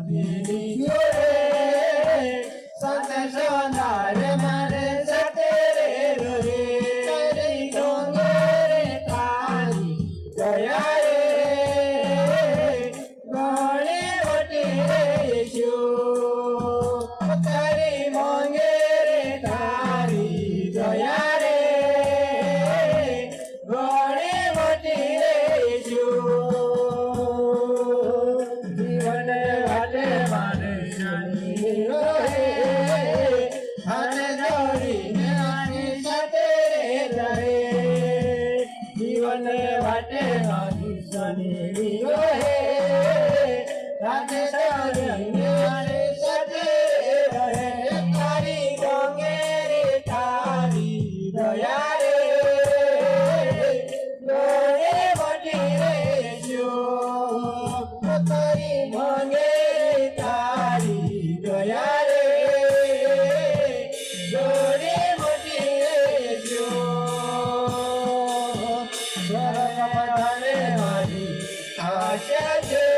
ભાભીની જોડે સંત સોનાર મારે સાથે રે રે તારી ડોંગરે તારી દયા રે ગણે વટી રે શું તારી મોંગે રે તારી દયા રે ગણે વટી રે શું જીવન વાટે મારે જાની રોહે હાથ જોડીને આની સાથે રહે જીવન વાટે મારી જાની રોહે હાથ જોડીને આની સાથે રહે તારી ડોંગેરે તારી દયા રે ગણે વટી રે શું તારી મોંગે તારી દયા રે ગણે વટી રે શું સ્વર્ગ પધારે મારી આશા છે